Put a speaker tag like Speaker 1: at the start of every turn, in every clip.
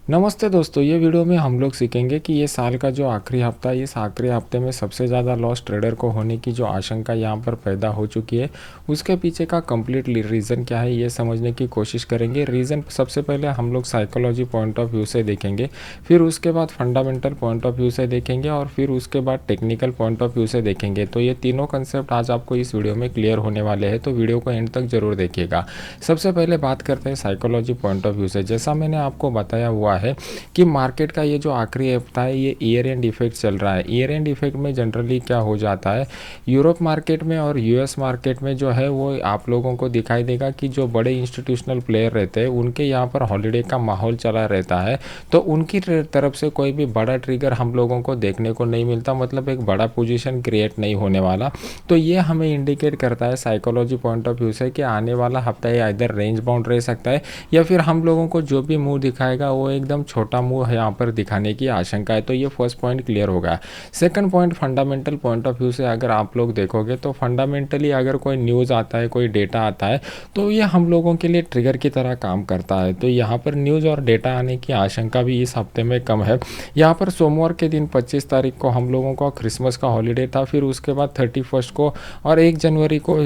Speaker 1: नमस्ते दोस्तों, ये वीडियो में हम लोग सीखेंगे कि ये साल का जो आखिरी हफ्ता है, इस आखिरी हफ्ते में सबसे ज़्यादा लॉस ट्रेडर को होने की जो आशंका यहाँ पर पैदा हो चुकी है, उसके पीछे का कंप्लीट रीज़न क्या है ये समझने की कोशिश करेंगे। रीज़न सबसे पहले हम लोग साइकोलॉजी पॉइंट ऑफ व्यू से देखेंगे, फिर उसके बाद फंडामेंटल पॉइंट ऑफ व्यू से देखेंगे और फिर उसके बाद टेक्निकल पॉइंट ऑफ व्यू से देखेंगे। तो ये तीनों कंसेप्ट आज आपको इस वीडियो में क्लियर होने वाले हैं, तो वीडियो को एंड तक जरूर देखिएगा। सबसे पहले बात करते हैं साइकोलॉजी पॉइंट ऑफ व्यू से। जैसा मैंने आपको बताया हुआ है कि मार्केट का ये जो आखिरी हफ्ता है ये ईयर एंड इफेक्ट चल रहा है। ईयर एंड इफेक्ट में जनरली क्या हो जाता है, यूरोप मार्केट में और यूएस मार्केट में जो है वो आप लोगों को दिखाई देगा कि जो बड़े इंस्टीट्यूशनल प्लेयर रहते हैं उनके यहाँ पर हॉलीडे का माहौल चला रहता है, तो उनकी तरफ से कोई भी बड़ा ट्रिगर हम लोगों को देखने को नहीं मिलता, मतलब एक बड़ा पोजीशन क्रिएट नहीं होने वाला। तो ये हमें इंडिकेट करता है साइकोलॉजी पॉइंट ऑफ व्यू से कि आने वाला हफ्ता ये इधर रेंज बाउंड रह सकता है या फिर हम लोगों को जो भी मूव दिखाएगा वो एकदम छोटा मूव यहाँ पर दिखाने की आशंका है। तो ये फर्स्ट पॉइंट क्लियर होगा। Second point fundamental point of view से अगर आप लोग देखोगे तो फंडामेंटली अगर कोई न्यूज़ आता है, कोई डेटा आता है, तो ये हम लोगों के लिए ट्रिगर की तरह काम करता है। तो यहाँ पर न्यूज़ और डेटा आने की आशंका भी इस हफ्ते में कम है। यहाँ पर सोमवार के दिन 25 तारीख को हम लोगों का क्रिसमस का हॉलीडे था, फिर उसके बाद 31 को और 1 जनवरी को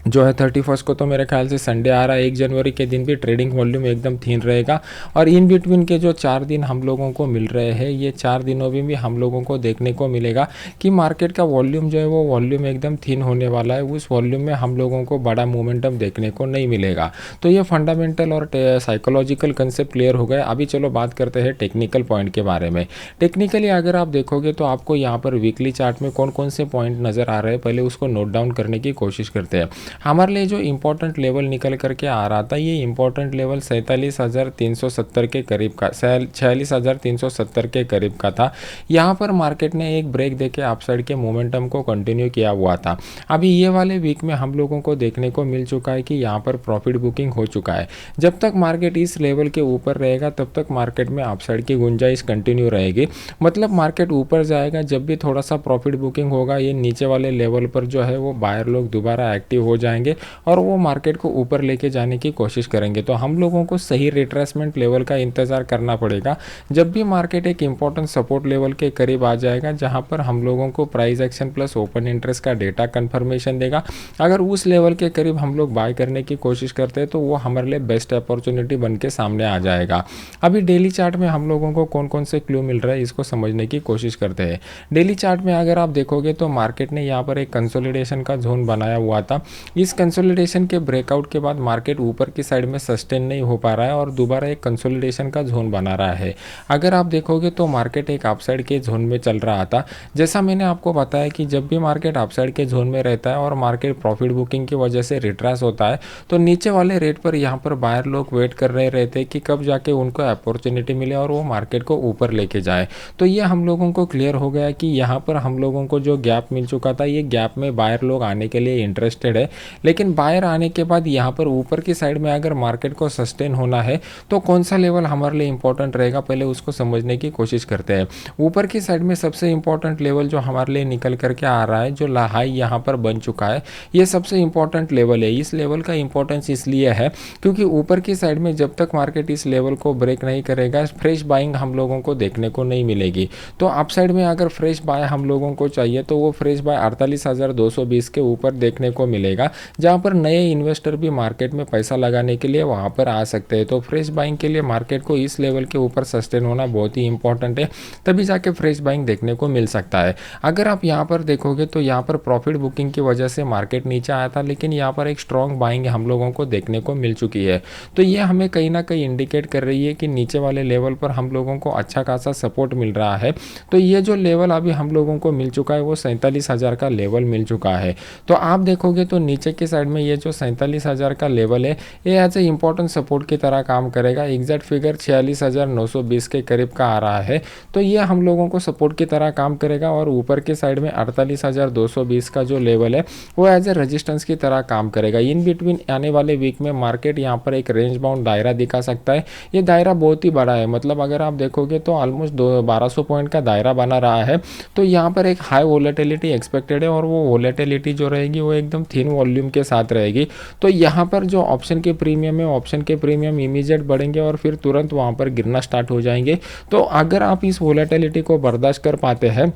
Speaker 1: जो है 31 को तो मेरे ख्याल से संडे आ रहा है। 1 जनवरी के दिन भी ट्रेडिंग वॉल्यूम एकदम थीन रहेगा और इन बिटवीन के जो 4 दिन हम लोगों को मिल रहे हैं, ये 4 दिनों में भी हम लोगों को देखने को मिलेगा कि मार्केट का वॉल्यूम जो है वो वॉल्यूम एकदम थीन होने वाला है। उस वॉल्यूम में हम लोगों को बड़ा मोमेंटम देखने को नहीं मिलेगा। तो ये फंडामेंटल और साइकोलॉजिकल कंसेप्ट क्लियर हो गए। अभी चलो बात करते हैं टेक्निकल पॉइंट के बारे में। टेक्निकली अगर आप देखोगे तो आपको यहाँ पर वीकली चार्ट में कौन कौन से पॉइंट नज़र आ रहे हैं, पहले उसको नोट डाउन करने की कोशिश करते हैं। हमारे लिए जो इम्पोर्टेंट लेवल निकल करके आ रहा था, ये इम्पोर्टेंट लेवल 47,370 के करीब का, 46,370 के करीब का था। यहाँ पर मार्केट ने एक ब्रेक देके अपसाइड के मोमेंटम को कंटिन्यू किया हुआ था। अभी ये वाले वीक में हम लोगों को देखने को मिल चुका है कि यहाँ पर प्रॉफिट बुकिंग हो चुका है। जब तक मार्केट इस लेवल के ऊपर रहेगा तब तक मार्केट में अपसाइड की गुंजाइश कंटिन्यू रहेगी। मतलब मार्केट ऊपर जाएगा, जब भी थोड़ा सा प्रॉफिट बुकिंग होगा, ये नीचे वाले लेवल पर जो है वो बायर लोग दोबारा एक्टिव हो जाएंगे और वो मार्केट को ऊपर लेके जाने की कोशिश करेंगे। तो हम लोगों को सही रिट्रेसमेंट लेवल का इंतज़ार करना पड़ेगा। जब भी मार्केट एक इंपॉर्टेंट सपोर्ट लेवल के करीब आ जाएगा जहां पर हम लोगों को price action plus open interest का डेटा कंफर्मेशन देगा, अगर उस लेवल के करीब हम लोग बाय करने की कोशिश करते हैं तो वो हमारे लिए बेस्ट अपॉर्चुनिटी बन के सामने आ जाएगा। अभी डेली चार्ट में हम लोगों को कौन कौन से क्लू मिल रहा है इसको समझने की कोशिश करते हैं। डेली चार्ट में अगर आप देखोगे तो मार्केट ने यहाँ पर एक कंसोलिडेशन का जोन बनाया हुआ था। इस कंसोलिडेशन के ब्रेकआउट के बाद मार्केट ऊपर की साइड में सस्टेन नहीं हो पा रहा है और दोबारा एक कंसोलिडेशन का जोन बना रहा है। अगर आप देखोगे तो मार्केट एक अपसाइड के जोन में चल रहा था। जैसा मैंने आपको बताया कि जब भी मार्केट अपसाइड के जोन में रहता है और मार्केट प्रॉफिट बुकिंग की वजह से रिट्रेस होता है तो नीचे वाले रेट पर यहाँ पर बायर लोग वेट कर रहे रहते हैं कि कब जाके उनको अपॉर्चुनिटी मिले और वो मार्केट को ऊपर लेके जाए। तो ये हम लोगों को क्लियर हो गया कि यहाँ पर हम लोगों को जो गैप मिल चुका था, ये गैप में बायर लोग आने के लिए इंटरेस्टेड है। लेकिन बायर आने के बाद यहाँ पर ऊपर की साइड में अगर मार्केट को सस्टेन होना है तो कौन सा लेवल हमारे लिए इंपॉर्टेंट रहेगा, पहले उसको समझने की कोशिश करते हैं। ऊपर की साइड में सबसे इंपॉर्टेंट लेवल जो हमारे लिए निकल करके आ रहा है, जो हाई यहाँ पर बन चुका है, ये सबसे इंपॉर्टेंट लेवल है। इस लेवल का इंपॉर्टेंस इसलिए है क्योंकि ऊपर की साइड में जब तक मार्केट इस लेवल को ब्रेक नहीं करेगा, फ्रेश बाइंग हम लोगों को देखने को नहीं मिलेगी। तो अप साइड में अगर फ्रेश बाय हम लोगों को चाहिए तो वो फ्रेश बाय 48,220 के ऊपर देखने को मिलेगा, जहाँ पर नए इन्वेस्टर भी मार्केट में पैसा लगाने के लिए वहाँ पर आ सकते हैं। तो फ्रेश बाइंग के लिए मार्केट को इस लेवल के ऊपर सस्टेन होना बहुत ही इंपॉर्टेंट है, तभी जाके फ्रेश बाइंग देखने को मिल सकता है। अगर आप यहाँ पर देखोगे तो यहाँ पर प्रॉफिट बुकिंग की वजह से मार्केट नीचे आया था, लेकिन यहाँ पर एक स्ट्रॉन्ग बाइंग हम लोगों को देखने को मिल चुकी है। तो ये हमें कहीं ना कहीं इंडिकेट कर रही है कि नीचे वाले लेवल पर हम लोगों को अच्छा खासा सपोर्ट मिल रहा है। तो ये जो लेवल अभी हम लोगों को मिल चुका है वो 47,000 का लेवल मिल चुका है। तो आप देखोगे तो नीचे की साइड में ये जो 47,000 का लेवल है, ये एज ए इंपॉर्टेंट सपोर्ट की तरह काम करेगा। एग्जैक्ट फिगर 46,920 के करीब का आ रहा है। तो ये हम लोगों को सपोर्ट की तरह काम करेगा और ऊपर की साइड में 48,220 का जो लेवल है वो एज ए रेजिस्टेंस की तरह काम करेगा। इन बिटवीन आने वाले वीक में मार्केट यहाँ पर एक रेंज बाउंड दायरा दिखा सकता है। ये दायरा बहुत ही बड़ा है, मतलब अगर आप देखोगे तो ऑलमोस्ट 1200 पॉइंट का दायरा बना रहा है। तो यहाँ पर एक हाई वोलेटिलिटी एक्सपेक्टेड है और वो वोलेटिलिटी जो रहेगी वो एकदम थिन वॉल्यूम वॉल्यूम के साथ रहेगी। तो यहाँ पर जो ऑप्शन के प्रीमियम है, ऑप्शन के प्रीमियम इमीडिएट बढ़ेंगे और फिर तुरंत वहाँ पर गिरना स्टार्ट हो जाएंगे। तो अगर आप इस वोलेटिलिटी को बर्दाश्त कर पाते हैं,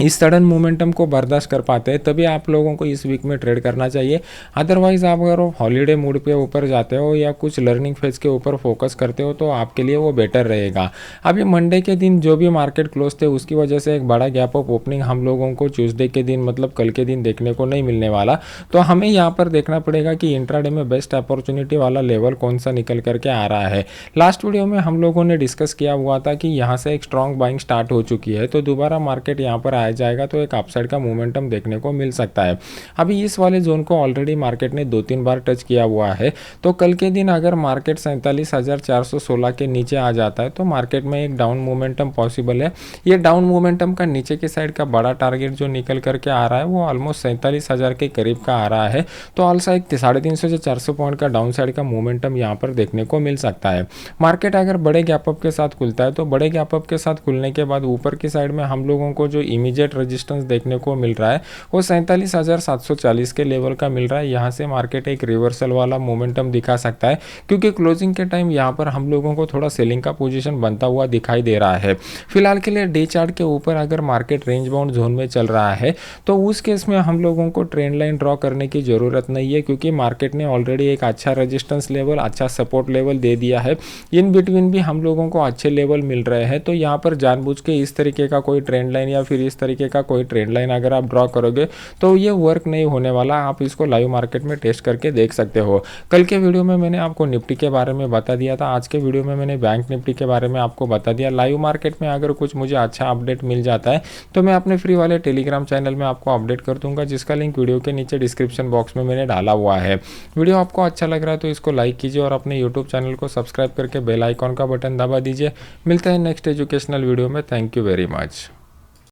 Speaker 1: इस सडन मोमेंटम को बर्दाश्त कर पाते हैं, तभी आप लोगों को इस वीक में ट्रेड करना चाहिए। अदरवाइज आप अगर हॉलीडे मूड पे ऊपर जाते हो या कुछ लर्निंग फेज के ऊपर फोकस करते हो तो आपके लिए वो बेटर रहेगा। अभी मंडे के दिन जो भी मार्केट क्लोज थे उसकी वजह से एक बड़ा गैप ऑफ ओपनिंग हम लोगों को ट्यूसडे के दिन मतलब कल के दिन देखने को नहीं मिलने वाला। तो हमें यहाँ पर देखना पड़ेगा कि इंट्राडे में बेस्ट अपॉर्चुनिटी वाला लेवल कौन सा निकल करके आ रहा है। लास्ट वीडियो में हम लोगों ने डिस्कस किया हुआ था कि यहाँ से एक स्ट्रॉन्ग बाइंग स्टार्ट हो चुकी है, तो दोबारा मार्केट यहाँ पर जाएगा तो एक अपसाइड का मोमेंटम देखने को मिल सकता है। अभी इस वाले जोन को ऑलरेडी मार्केट ने 2-3 बार टच किया हुआ है। तो कल के दिन अगर मार्केट 47,416 के नीचे आ जाता है तो मार्केट में एक डाउन मोमेंटम पॉसिबल है। ये डाउन मोमेंटम का नीचे की साइड का बड़ा टारगेट जो निकल करके आ रहा है वो ऑलमोस्ट 47,000 के करीब का आ रहा है। तो ऑल्सो एक 350 से 400 पॉइंट का डाउन साइड का मोमेंटम यहाँ पर देखने को मिल सकता है। मार्केट अगर बड़े गैप अप के साथ खुलता है तो बड़े गैप अप के साथ खुलने के बाद ऊपर की साइड में हम लोगों को जो इमीडिएट रेजिस्टेंस देखने को मिल रहा है वो 47,740 के लेवल का मिल रहा है। यहाँ से मार्केट एक रिवर्सल वाला मोमेंटम दिखा सकता है, क्योंकि क्लोजिंग के टाइम यहाँ पर हम लोगों को थोड़ा सेलिंग का पोजीशन बनता हुआ दिखाई दे रहा है। फिलहाल के लिए डे चार्ट के ऊपर अगर मार्केट रेंज बाउंड जोन में चल रहा है तो उस केस में हम लोगों को ट्रेंड लाइन ड्रॉ करने की ज़रूरत नहीं है, क्योंकि मार्केट ने ऑलरेडी एक अच्छा रेजिस्टेंस लेवल, अच्छा सपोर्ट लेवल दे दिया है। इन बिटवीन भी हम लोगों को अच्छे लेवल मिल रहे हैं। तो यहाँ पर जानबूझ के इस तरीके का कोई ट्रेंड लाइन या फिर इस तरीके का कोई ट्रेंड लाइन अगर आप ड्रॉ करोगे तो ये वर्क नहीं होने वाला। आप इसको लाइव मार्केट में टेस्ट करके देख सकते हो। कल के वीडियो में मैंने आपको निफ्टी के बारे में बता दिया था, आज के वीडियो में मैंने बैंक निफ्टी के बारे में आपको बता दिया। लाइव मार्केट में अगर कुछ मुझे अच्छा अपडेट मिल जाता है तो मैं अपने फ्री वाले टेलीग्राम चैनल में आपको अपडेट कर दूंगा, जिसका लिंक वीडियो के नीचे डिस्क्रिप्शन बॉक्स में मैंने डाला हुआ है। वीडियो आपको अच्छा लग रहा है तो इसको लाइक कीजिए और अपने यूट्यूब चैनल को सब्सक्राइब करके बेल आइकॉन का बटन दबा दीजिए। मिलते हैं नेक्स्ट एजुकेशनल वीडियो में। Thank you very much.